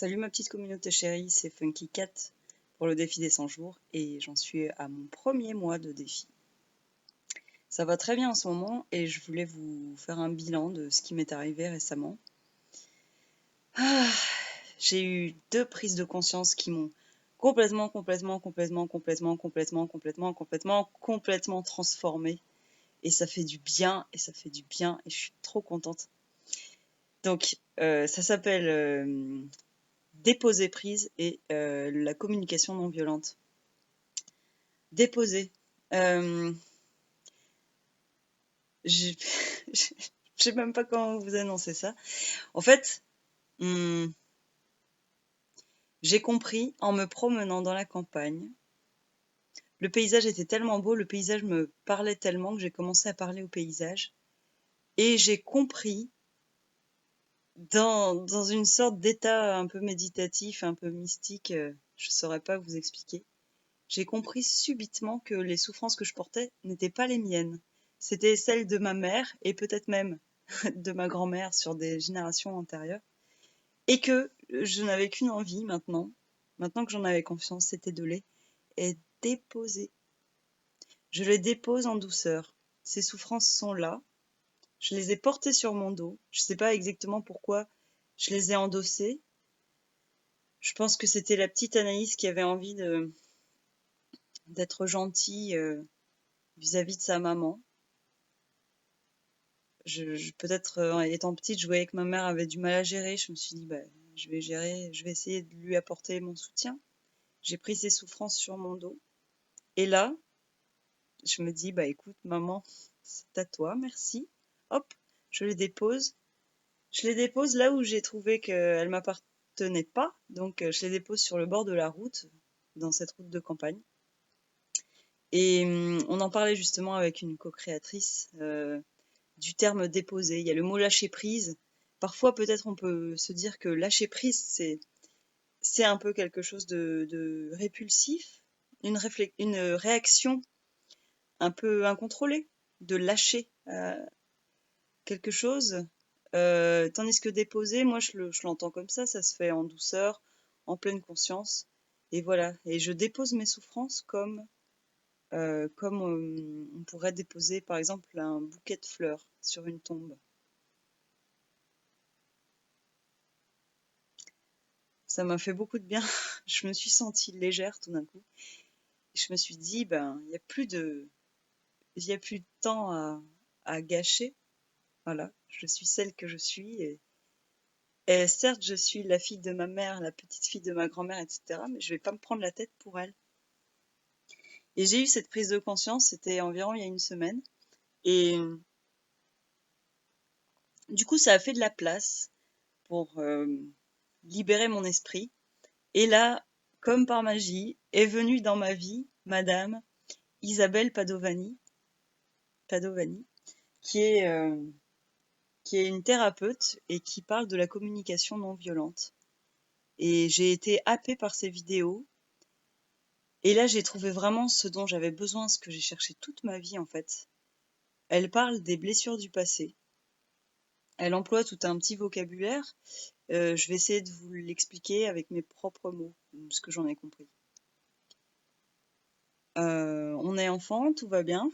Salut ma petite communauté chérie, c'est Funky Cat pour le défi des 100 jours et j'en suis à mon premier mois de défi. Ça va très bien en ce moment et je voulais vous faire un bilan de ce qui m'est arrivé récemment. J'ai eu 2 prises de conscience qui m'ont complètement transformée et ça fait du bien et ça fait du bien et je suis trop contente. Donc ça s'appelle déposer prise et la communication non violente. Déposer. Je sais même pas comment vous annoncer ça. En fait, j'ai compris en me promenant dans la campagne. Le paysage était tellement beau, le paysage me parlait tellement que j'ai commencé à parler au paysage. Et j'ai compris, dans une sorte d'état un peu méditatif, un peu mystique, je saurais pas vous expliquer, j'ai compris subitement que les souffrances que je portais n'étaient pas les miennes. C'était celles de ma mère et peut-être même de ma grand-mère sur des générations antérieures. Et que je n'avais qu'une envie maintenant que j'en avais confiance, c'était de les déposer. Je les dépose en douceur. Ces souffrances sont là. Je les ai portées sur mon dos. Je ne sais pas exactement pourquoi je les ai endossées. Je pense que c'était la petite Anaïs qui avait envie d'être gentille vis-à-vis de sa maman. Peut-être étant petite, je voyais que ma mère avait du mal à gérer. Je me suis dit, je vais gérer, je vais essayer de lui apporter mon soutien. J'ai pris ses souffrances sur mon dos. Et là, je me dis, écoute, maman, c'est à toi, merci. Hop, je les dépose. Je les dépose là où j'ai trouvé qu'elles m'appartenaient pas. Donc, je les dépose sur le bord de la route, dans cette route de campagne. Et on en parlait justement avec une co-créatrice du terme déposer. Il y a le mot lâcher prise. Parfois, peut-être, on peut se dire que lâcher prise, c'est un peu quelque chose de répulsif, une réaction un peu incontrôlée, de lâcher quelque chose. Tandis que déposer, moi, je l'entends comme ça se fait en douceur, en pleine conscience. Et voilà. Et je dépose mes souffrances comme on pourrait déposer, par exemple, un bouquet de fleurs sur une tombe. Ça m'a fait beaucoup de bien. Je me suis sentie légère tout d'un coup. Je me suis dit, il n'y a plus de temps à gâcher. Voilà, je suis celle que je suis. Et certes, je suis la fille de ma mère, la petite fille de ma grand-mère, etc. Mais je vais pas me prendre la tête pour elle. Et j'ai eu cette prise de conscience, c'était environ il y a une semaine. Et du coup, ça a fait de la place pour libérer mon esprit. Et là, comme par magie, est venue dans ma vie Madame Isabelle Padovani, qui est une thérapeute et qui parle de la communication non violente. Et j'ai été happée par ses vidéos. Et là, j'ai trouvé vraiment ce dont j'avais besoin, ce que j'ai cherché toute ma vie en fait. Elle parle des blessures du passé. Elle emploie tout un petit vocabulaire. Je vais essayer de vous l'expliquer avec mes propres mots, ce que j'en ai compris. On est enfant, tout va bien.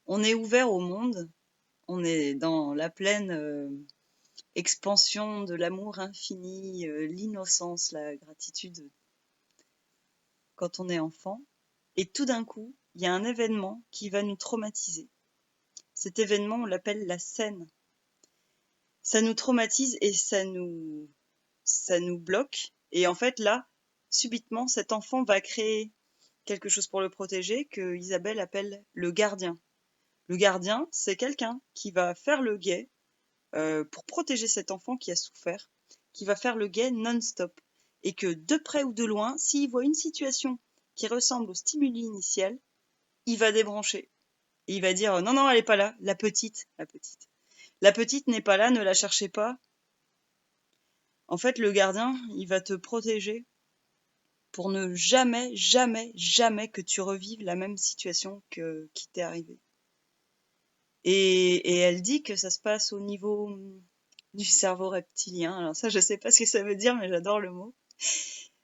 On est ouvert au monde. On est dans la pleine expansion de l'amour infini, l'innocence, la gratitude quand on est enfant. Et tout d'un coup, il y a un événement qui va nous traumatiser. Cet événement, on l'appelle la scène. Ça nous traumatise et ça nous bloque. Et en fait, là, subitement, cet enfant va créer quelque chose pour le protéger que Isabelle appelle le gardien. Le gardien, c'est quelqu'un qui va faire le guet pour protéger cet enfant qui a souffert, qui va faire le guet non-stop. Et que de près ou de loin, s'il voit une situation qui ressemble au stimuli initial, il va débrancher. Et il va dire non, non, elle n'est pas là, la petite. La petite n'est pas là, ne la cherchez pas. En fait, le gardien, il va te protéger pour ne jamais que tu revives la même situation qui t'est arrivée. Et elle dit que ça se passe au niveau du cerveau reptilien. Alors ça, je sais pas ce que ça veut dire, mais j'adore le mot.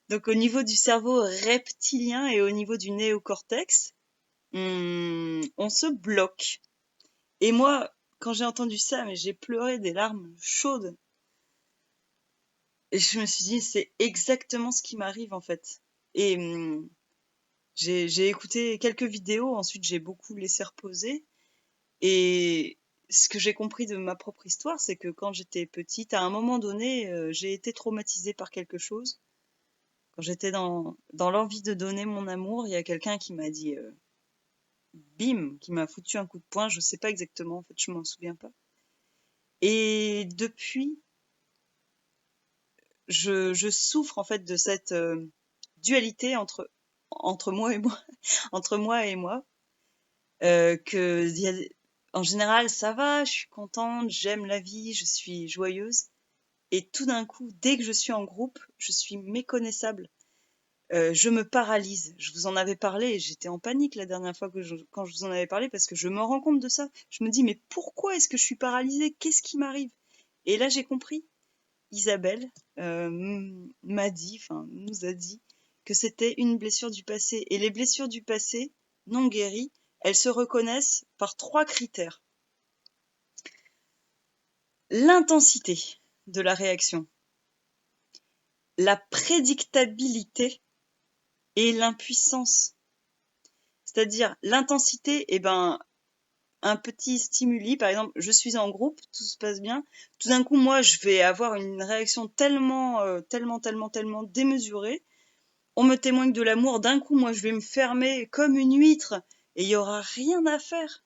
Donc au niveau du cerveau reptilien et au niveau du néocortex, on se bloque. Et moi, quand j'ai entendu ça, mais j'ai pleuré des larmes chaudes. Et je me suis dit, c'est exactement ce qui m'arrive en fait. Et j'ai écouté quelques vidéos, ensuite j'ai beaucoup laissé reposer. Et ce que j'ai compris de ma propre histoire, c'est que quand j'étais petite, à un moment donné, j'ai été traumatisée par quelque chose. Quand j'étais dans l'envie de donner mon amour, il y a quelqu'un qui m'a dit bim, qui m'a foutu un coup de poing. Je sais pas exactement, en fait, je m'en souviens pas. Et depuis, je souffre en fait de cette dualité entre moi et moi, entre moi et moi. Que en général, ça va, je suis contente, j'aime la vie, je suis joyeuse. Et tout d'un coup, dès que je suis en groupe, je suis méconnaissable. Je me paralyse. Je vous en avais parlé et j'étais en panique la dernière fois quand je vous en avais parlé parce que je me rends compte de ça. Je me dis, mais pourquoi est-ce que je suis paralysée? Qu'est-ce qui m'arrive? Et là, j'ai compris. Isabelle m'a dit, enfin, nous a dit que c'était une blessure du passé. Et les blessures du passé non guéries, elles se reconnaissent par 3 critères. L'intensité de la réaction, la prédictabilité et l'impuissance. C'est-à-dire l'intensité, eh ben, un petit stimuli, par exemple, je suis en groupe, tout se passe bien. Tout d'un coup, moi, je vais avoir une réaction tellement démesurée. On me témoigne de l'amour, d'un coup, moi, je vais me fermer comme une huître et il y aura rien à faire.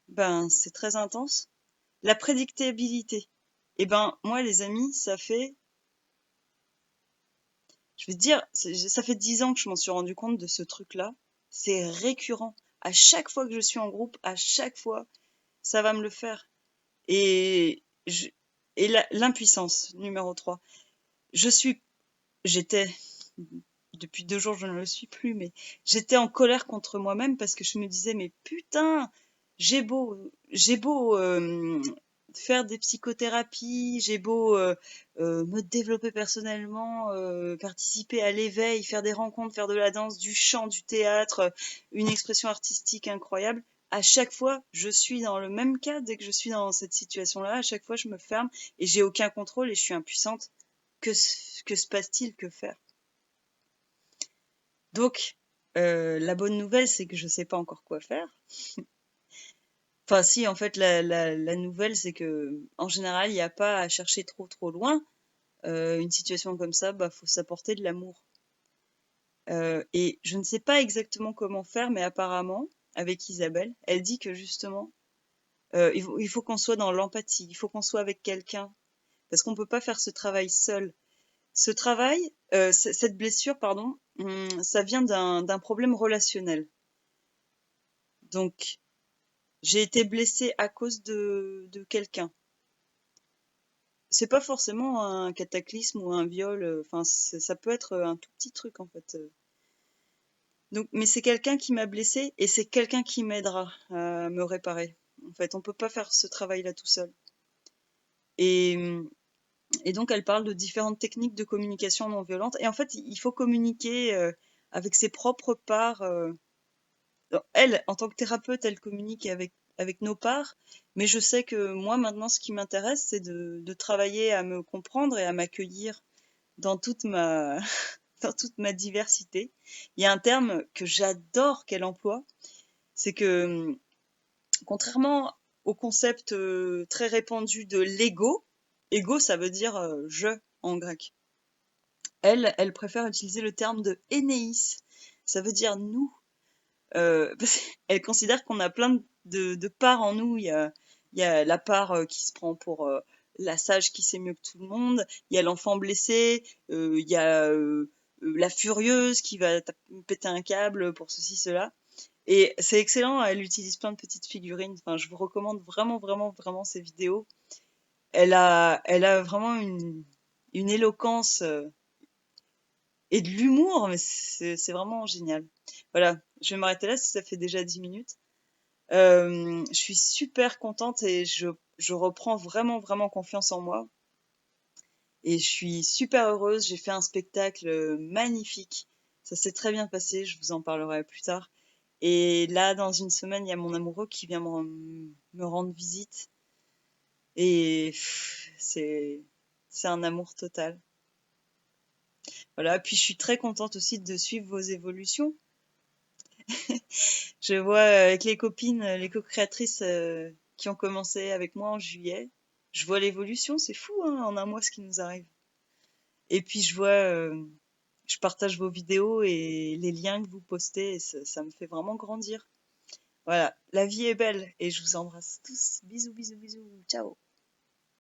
Ben, c'est très intense. La prédictabilité. Eh ben, moi, les amis, ça fait, je vais te dire, ça fait 10 ans que je m'en suis rendu compte de ce truc-là. C'est récurrent. À chaque fois que je suis en groupe, à chaque fois, ça va me le faire. Et, l'impuissance, numéro 3. J'étais, depuis 2 jours, je ne le suis plus, mais j'étais en colère contre moi-même parce que je me disais, mais putain, j'ai beau faire des psychothérapies, j'ai beau me développer personnellement, participer à l'éveil, faire des rencontres, faire de la danse, du chant, du théâtre, une expression artistique incroyable. À chaque fois, je suis dans le même cas. Dès que je suis dans cette situation-là, à chaque fois, je me ferme et j'ai aucun contrôle et je suis impuissante. Que se passe-t-il? Que faire? Donc, la bonne nouvelle, c'est que je sais pas encore quoi faire. Enfin, si, en fait, la nouvelle, c'est que, en général, il n'y a pas à chercher trop loin. Une situation comme ça, bah, faut s'apporter de l'amour. Et je ne sais pas exactement comment faire, mais apparemment, avec Isabelle, elle dit que justement, il faut qu'on soit dans l'empathie, il faut qu'on soit avec quelqu'un, parce qu'on peut pas faire ce travail seul. Ce travail, cette blessure, pardon, ça vient d'un problème relationnel. Donc, j'ai été blessée à cause de quelqu'un. C'est pas forcément un cataclysme ou un viol. Enfin, ça peut être un tout petit truc en fait. Donc, mais c'est quelqu'un qui m'a blessée et c'est quelqu'un qui m'aidera à me réparer. En fait, on peut pas faire ce travail-là tout seul. Et, et donc, elle parle de différentes techniques de communication non violente. Et en fait, il faut communiquer avec ses propres parts. Elle, en tant que thérapeute, elle communique avec nos parts, mais je sais que moi, maintenant, ce qui m'intéresse, c'est de travailler à me comprendre et à m'accueillir dans toute ma, dans toute ma diversité. Il y a un terme que j'adore qu'elle emploie, c'est que, contrairement au concept très répandu de l'ego, ego, ça veut dire je en grec. Elle préfère utiliser le terme de énéis, ça veut dire nous. Elle considère qu'on a plein de parts en nous. Il y a la part qui se prend pour la sage qui sait mieux que tout le monde. Il y a l'enfant blessé. Il y a la furieuse qui va péter un câble pour ceci, cela. Et c'est excellent. Elle utilise plein de petites figurines. Enfin, je vous recommande vraiment ces vidéos. Elle a vraiment une éloquence et de l'humour, mais c'est vraiment génial. Voilà, je vais m'arrêter là, ça fait déjà 10 minutes. Je suis super contente et je reprends vraiment confiance en moi. Et je suis super heureuse. J'ai fait un spectacle magnifique. Ça s'est très bien passé. Je vous en parlerai plus tard. Et là, dans une semaine, il y a mon amoureux qui vient me rendre visite. Et c'est un amour total. Voilà. Puis je suis très contente aussi de suivre vos évolutions. Je vois avec les copines, les co-créatrices qui ont commencé avec moi en juillet. Je vois l'évolution, c'est fou, hein, en un mois ce qui nous arrive. Et puis je partage vos vidéos et les liens que vous postez, et ça me fait vraiment grandir. Voilà, la vie est belle et je vous embrasse tous. Bisous, bisous, bisous. Ciao.